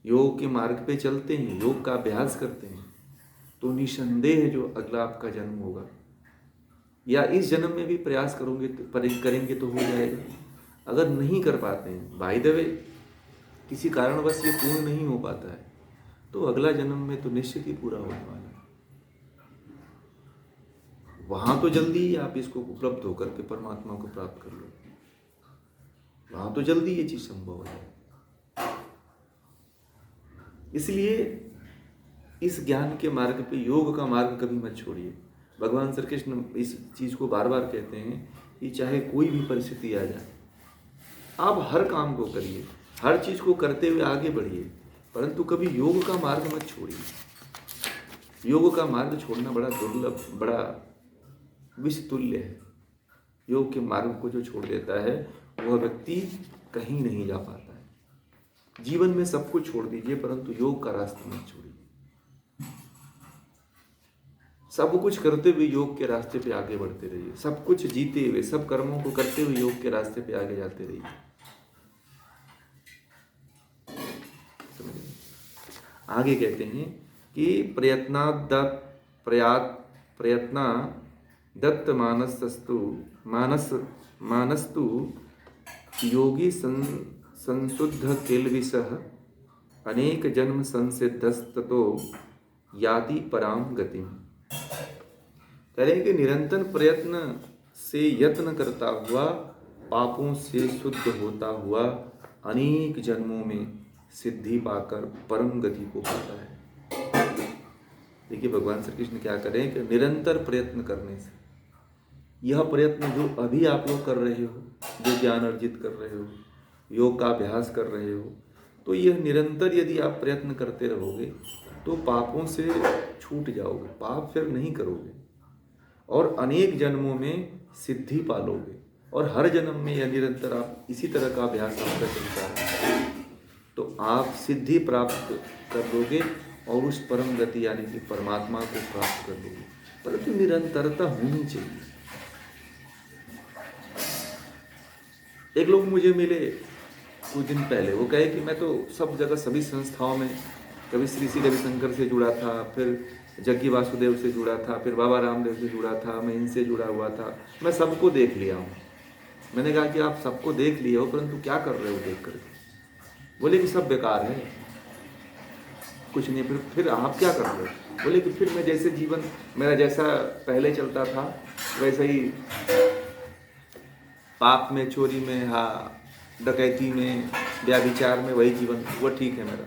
योग के मार्ग पे चलते हैं, योग का अभ्यास करते हैं, तो निसंदेह जो अगला आपका जन्म होगा, या इस जन्म में भी प्रयास करेंगे तो हो जाएगा। अगर नहीं कर पाते हैं, बाय द वे किसी कारणवश ये पूर्ण नहीं हो पाता है, तो अगला जन्म में तो निश्चित ही पूरा होने वाला है। वहां तो जल्दी ही आप इसको उपलब्ध होकर के परमात्मा को प्राप्त कर लो, वहां तो जल्दी ये चीज संभव है। इसलिए इस ज्ञान के मार्ग पे, योग का मार्ग कभी मत छोड़िए। भगवान श्री कृष्ण इस चीज को बार बार कहते हैं कि चाहे कोई भी परिस्थिति आ जाए, आप हर काम को करिए, हर चीज को करते हुए आगे बढ़िए, परंतु कभी योग का मार्ग मत छोड़िए। योग का मार्ग छोड़ना बड़ा दुर्लभ, बड़ा विषतुल्य है। योग के मार्ग को जो छोड़ देता है वह व्यक्ति कहीं नहीं जा पाता है। जीवन में सब कुछ छोड़ दीजिए, परंतु योग का रास्ता मत छोड़िए। सब कुछ करते हुए योग के रास्ते पे आगे बढ़ते रहिए, सब कुछ जीते हुए, सब कर्मों को करते हुए योग के रास्ते पे आगे जाते रहिए। आगे कहते हैं कि प्रयत्नादत्त मानस्तु योगी संशुद्ध किल्बिषः अनेक जन्म संसिद्धस्ततो याति पराम गतिम। कह रहे हैं कि निरंतर प्रयत्न से यत्न करता हुआ, पापों से शुद्ध होता हुआ, अनेक जन्मों में सिद्धि पाकर परम गति को पाता है। देखिए भगवान श्री कृष्ण क्या करें कि निरंतर प्रयत्न करने से, यह प्रयत्न जो अभी आप लोग कर रहे हो, जो ज्ञान अर्जित कर रहे हो, योग का अभ्यास कर रहे हो, तो यह निरंतर यदि आप प्रयत्न करते रहोगे तो पापों से छूट जाओगे, पाप फिर नहीं करोगे, और अनेक जन्मों में सिद्धि पालोगे। और हर जन्म में यह निरंतर आप इसी तरह का अभ्यास आपका चलता है तो आप सिद्धि प्राप्त कर लोगे और उस परम गति यानी कि परमात्मा को प्राप्त कर लोगे। परंतु निरंतरता होनी चाहिए। एक लोग मुझे मिले कुछ दिन पहले, वो कहे कि मैं तो सब जगह सभी संस्थाओं में, कभी श्री श्री रविशंकर से जुड़ा था, फिर जग्गी वासुदेव से जुड़ा था, फिर बाबा रामदेव से जुड़ा था, मैं इनसे जुड़ा हुआ था, मैं सबको देख लिया हूँ। मैंने कहा कि आप सबको देख लिए हो, परंतु क्या कर रहे हो देख करके? बोले कि सब बेकार है, कुछ नहीं। फिर आप क्या कर रहे हो? बोले कि फिर मैं जैसे जीवन मेरा जैसा पहले चलता था वैसा ही, पाप में, चोरी में, हाँ, डकैती में, व्यभिचार में, वही जीवन, वो ठीक है मेरा।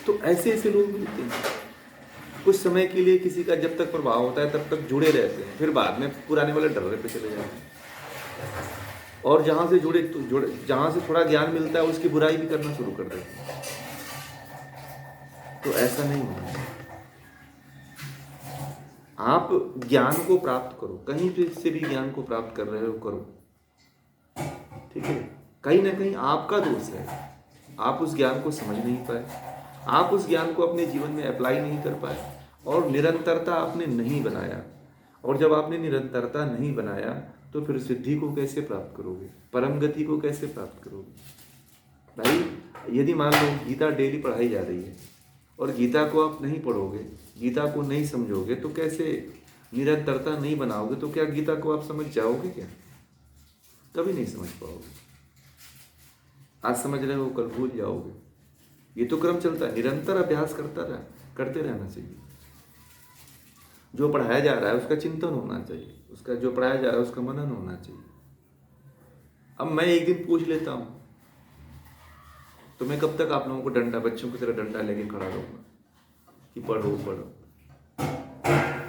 तो ऐसे ऐसे लोग मिलते हैं, कुछ समय के लिए किसी का जब तक प्रभाव होता है तब तक जुड़े रहते हैं, फिर बाद में पुराने वाले डर्रे पे चले जाते हैं, और जहाँ से जहाँ से थोड़ा ज्ञान मिलता है उसकी बुराई भी करना शुरू कर देते हैं। तो ऐसा नहीं होना। आप ज्ञान को प्राप्त करो, कहीं से भी ज्ञान को प्राप्त कर रहे हो करो, ठीक है। कहीं ना कहीं आपका दोष है। आप उस ज्ञान को समझ नहीं पाए, आप उस ज्ञान को अपने जीवन में अप्लाई नहीं कर पाए और निरंतरता आपने नहीं बनाया। और जब आपने निरंतरता नहीं बनाया तो फिर सिद्धि को कैसे प्राप्त करोगे, परम गति को कैसे प्राप्त करोगे। भाई यदि मान लो गीता डेली पढ़ाई जा रही है और गीता को आप नहीं पढ़ोगे, गीता को नहीं समझोगे, तो कैसे निरंतरता नहीं बनाओगे, तो क्या गीता को आप समझ जाओगे? क्या कभी नहीं समझ पाओगे। आज समझ रहे हो, कल भूल जाओगे। ये तो क्रम चलता है, निरंतर अभ्यास करते रहना चाहिए। जो पढ़ाया जा रहा है उसका चिंतन होना चाहिए, उसका जो पढ़ाया जा रहा है उसका मनन होना चाहिए। अब मैं एक दिन पूछ लेता हूँ तो मैं कब तक आप लोगों को डंडा, बच्चों की तरह डंडा लेके खड़ा रहूँगा कि पढ़ो पढ़ो,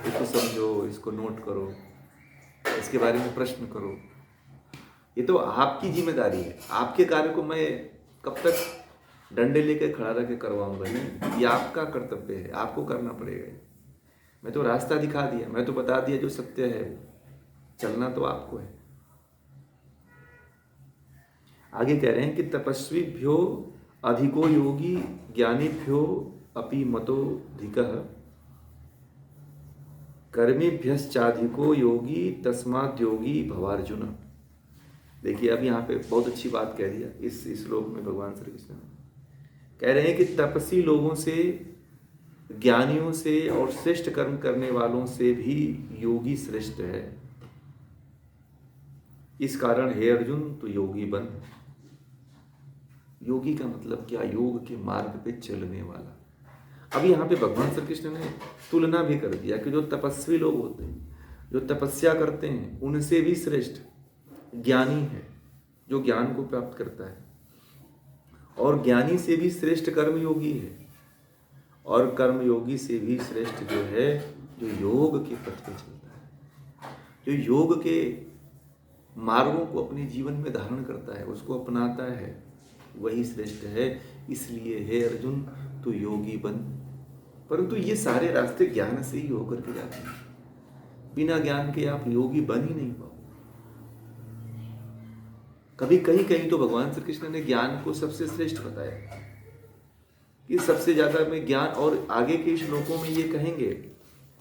इसको समझो, इसको नोट करो, इसके बारे में प्रश्न करो। ये तो आपकी जिम्मेदारी है। आपके कार्य को मैं कब तक डंडे लेके खड़ा रह के करवाऊंगा? नहीं, ये आपका कर्तव्य है, आपको करना पड़ेगा। मैं तो रास्ता दिखा दिया, मैं तो बता दिया जो सत्य है, चलना तो आपको है। आगे कह रहे हैं कि तपस्वीभ्यो अधिको योगी ज्ञानीभ्यो अपि मतोऽधिकः कर्मीभ्यश्चाधिको योगी तस्माद् योगी भवार्जुन। देखिए अब यहाँ पे बहुत अच्छी बात कह दिया इस श्लोक में भगवान श्री कृष्ण कह रहे हैं कि तपस्वी लोगों से, ज्ञानियों से और श्रेष्ठ कर्म करने वालों से भी योगी श्रेष्ठ है। इस कारण हे अर्जुन तू योगी बन। योगी का मतलब क्या? योग के मार्ग पे चलने वाला। अब यहाँ पे भगवान श्री कृष्ण ने तुलना भी कर दिया कि जो तपस्वी लोग होते हैं, जो तपस्या करते हैं, उनसे भी श्रेष्ठ ज्ञानी है जो ज्ञान को प्राप्त करता है, और ज्ञानी से भी श्रेष्ठ कर्मयोगी है, और कर्मयोगी से भी श्रेष्ठ जो है जो योग के पथ पे चलता है, जो योग के मार्गों को अपने जीवन में धारण करता है, उसको अपनाता है, वही श्रेष्ठ है। इसलिए हे अर्जुन तू योगी बन। परंतु ये सारे रास्ते ज्ञान से ही होकर के जाते हैं। बिना ज्ञान के आप योगी बन ही नहीं पाओ। कभी कहीं कहीं तो भगवान श्री कृष्ण ने ज्ञान को सबसे श्रेष्ठ बताया कि सबसे ज्यादा में ज्ञान, और आगे के श्लोकों में ये कहेंगे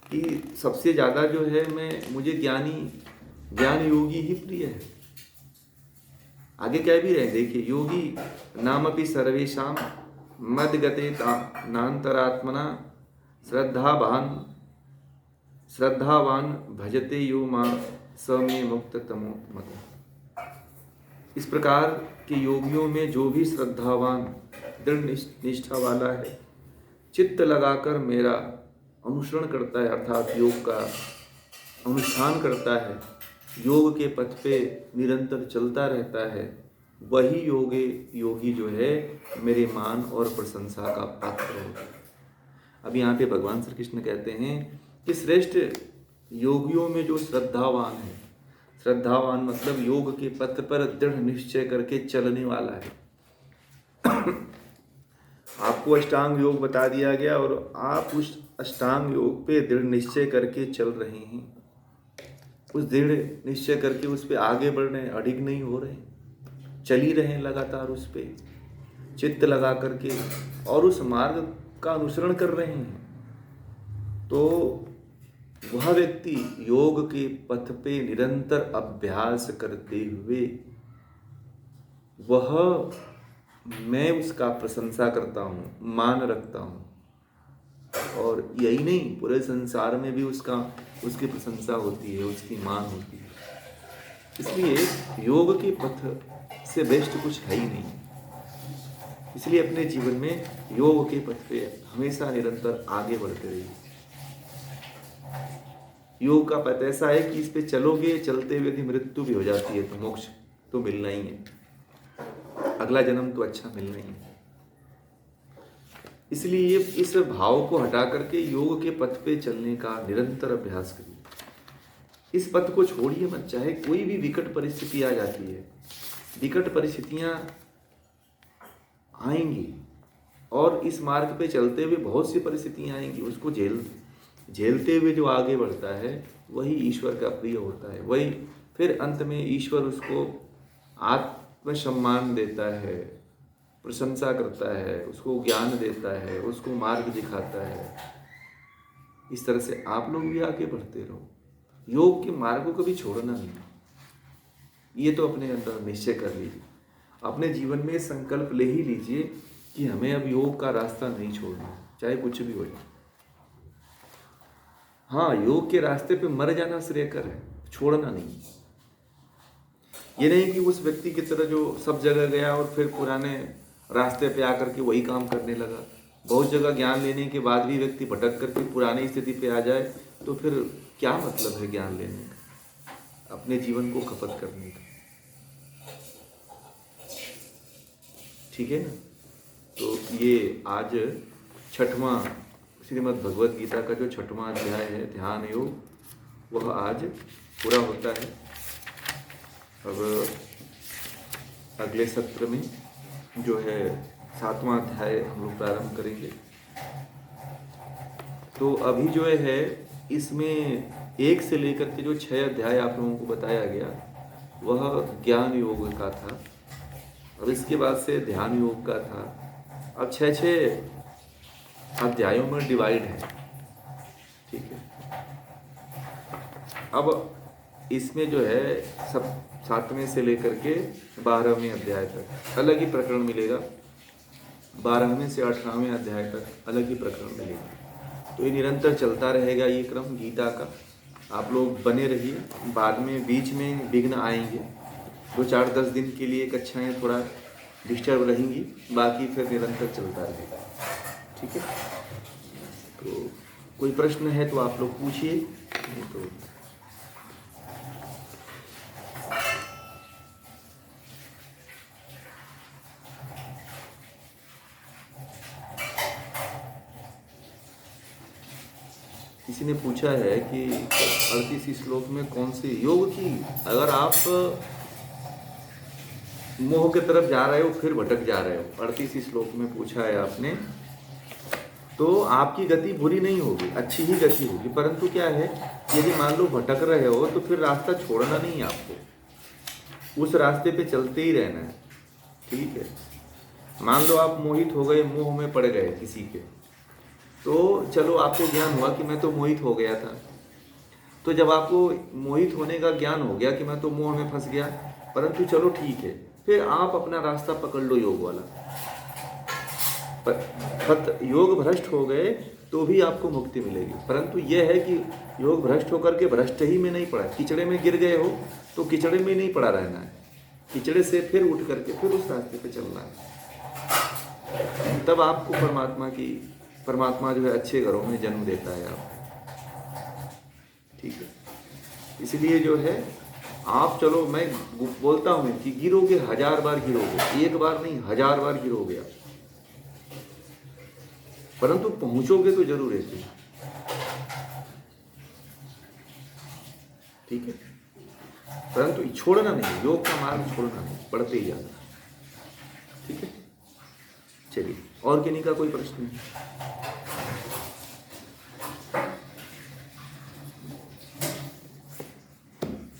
कि सबसे ज्यादा जो है मुझे ज्ञान योगी ही प्रिय है। आगे कह भी रहे हैं, देखिए योगी नामपि सर्वेषां मद्गते नान्तरात्मना श्रद्धावान भजते यो मां स मे मुक्ततमो मतः। इस प्रकार के योगियों में जो भी श्रद्धावान, दृढ़ निष्ठा वाला है, चित्त लगाकर मेरा अनुसरण करता है, अर्थात योग का अनुष्ठान करता है, योग के पथ पे निरंतर चलता रहता है, वही योगी जो है मेरे मान और प्रशंसा का पात्र होता है। अब यहाँ पे भगवान श्री कृष्ण कहते हैं कि श्रेष्ठ योगियों में जो श्रद्धावान है, श्रद्धावान मतलब योग के पथ पर दृढ़ निश्चय करके चलने वाला है। आपको अष्टांग योग बता दिया गया और आप उस अष्टांग योग पे दृढ़ निश्चय करके चल रहे हैं, उस दृढ़ निश्चय करके उस पे आगे बढ़ रहे हैं, अडिग नहीं हो रहे, चल ही रहे हैं लगातार उस पे चित्त लगा करके, और उस मार्ग का अनुसरण कर रहे हैं, तो वह व्यक्ति योग के पथ पे निरंतर अभ्यास करते हुए मैं उसका प्रशंसा करता हूँ, मान रखता हूँ, और यही नहीं पूरे संसार में भी उसकी प्रशंसा होती है, उसकी मान होती है। इसलिए योग के पथ से बेस्ट कुछ है ही नहीं। इसलिए अपने जीवन में योग के पथ पे हमेशा निरंतर आगे बढ़ते रहिए। योग का पथ ऐसा है कि इस पे चलोगे, चलते हुए यदि मृत्यु भी हो जाती है तो मोक्ष तो मिलना ही है, अगला जन्म तो अच्छा मिलना ही है। इसलिए इस भाव को हटा करके योग के पथ पे चलने का निरंतर अभ्यास करिए। इस पथ को छोड़िए मत, चाहे कोई भी विकट परिस्थिति आ जाती है, विकट परिस्थितियां आएंगी और इस मार्ग पे चलते हुए बहुत सी परिस्थितियां आएंगी, उसको झेलते हुए जो आगे बढ़ता है वही ईश्वर का प्रिय होता है, वही फिर अंत में ईश्वर उसको वह सम्मान देता है, प्रशंसा करता है, उसको ज्ञान देता है, उसको मार्ग दिखाता है। इस तरह से आप लोग भी आगे बढ़ते रहो। योग के मार्ग को कभी छोड़ना नहीं, ये तो अपने अंदर निश्चय कर लीजिए। अपने जीवन में संकल्प ले ही लीजिए कि हमें अब योग का रास्ता नहीं छोड़ना, चाहे कुछ भी हो जाए। हाँ, योग के रास्ते पे मर जाना श्रेयकर है, छोड़ना नहीं। ये नहीं कि उस व्यक्ति की तरह जो सब जगह गया और फिर पुराने रास्ते पे आकर के वही काम करने लगा। बहुत जगह ज्ञान लेने के बाद भी व्यक्ति भटक करके पुरानी स्थिति पे आ जाए तो फिर क्या मतलब है ज्ञान लेने का, अपने जीवन को खपत करने का। ठीक है ना। तो ये आज 6वां श्रीमद् भगवद गीता का जो 6वां अध्याय है ध्यान योग, वह आज पूरा होता है। अब अगले सत्र में जो है 7वां अध्याय हम लोग प्रारंभ करेंगे। तो अभी जो है इसमें 1 से लेकर के जो 6 अध्याय आप लोगों को बताया गया वह ज्ञान योग का था, और इसके बाद से ध्यान योग का था। अब 6 अध्यायों में डिवाइड है। ठीक है। अब इसमें जो है सब 7वें से लेकर के 12वें अध्याय तक अलग ही प्रकरण मिलेगा, 12वें से 18वें अध्याय तक अलग ही प्रकरण मिलेगा। तो ये निरंतर चलता रहेगा ये क्रम गीता का। आप लोग बने रहिए, बाद में बीच में विघ्न आएंगे, 2-4-10 दिन के लिए कक्षाएं थोड़ा डिस्टर्ब रहेंगी, बाकी फिर निरंतर चलता रहेगा। ठीक है। तो कोई प्रश्न है तो आप लोग पूछिए, नहीं तो किसी ने पूछा है कि 38 श्लोक में कौन सी योग की, अगर आप मोह की तरफ जा रहे हो फिर भटक जा रहे हो, 38 श्लोक में पूछा है आपने, तो आपकी गति बुरी नहीं होगी, अच्छी ही गति होगी। परंतु क्या है, यदि मान लो भटक रहे हो तो फिर रास्ता छोड़ना नहीं है आपको, उस रास्ते पे चलते ही रहना है। ठीक है। मान लो आप मोहित हो गए, मोह में पड़ गए किसी के, तो चलो आपको ज्ञान हुआ कि मैं तो मोहित हो गया था। तो जब आपको मोहित होने का ज्ञान हो गया कि मैं तो मोह में फंस गया, परंतु चलो ठीक है, फिर आप अपना रास्ता पकड़ लो योग वाला। पर योग भ्रष्ट हो गए तो भी आपको मुक्ति मिलेगी, परंतु यह है कि योग भ्रष्ट होकर के भ्रष्ट ही में नहीं पड़ा, कीचड़े में गिर गए हो तो कीचड़े में नहीं पड़ा रहना है, कीचड़े से फिर उठ करके फिर उस रास्ते पे चलना है। तब आपको परमात्मा जो है अच्छे घरों में जन्म देता है आप। ठीक है। इसलिए जो है आप चलो, मैं बोलता हूं कि गिरोगे 1000 बार गिरोगे, एक बार नहीं 1000 बार गिरोगे आप, परंतु पहुंचोगे तो जरूर ऐसे। ठीक है। परंतु छोड़ना नहीं, योग का मार्ग छोड़ना नहीं, बढ़ते ही जाना। ठीक है। चलिए, और किन्हीं का कोई प्रश्न है?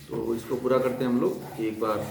तो इसको पूरा करते हैं हम लोग एक बार।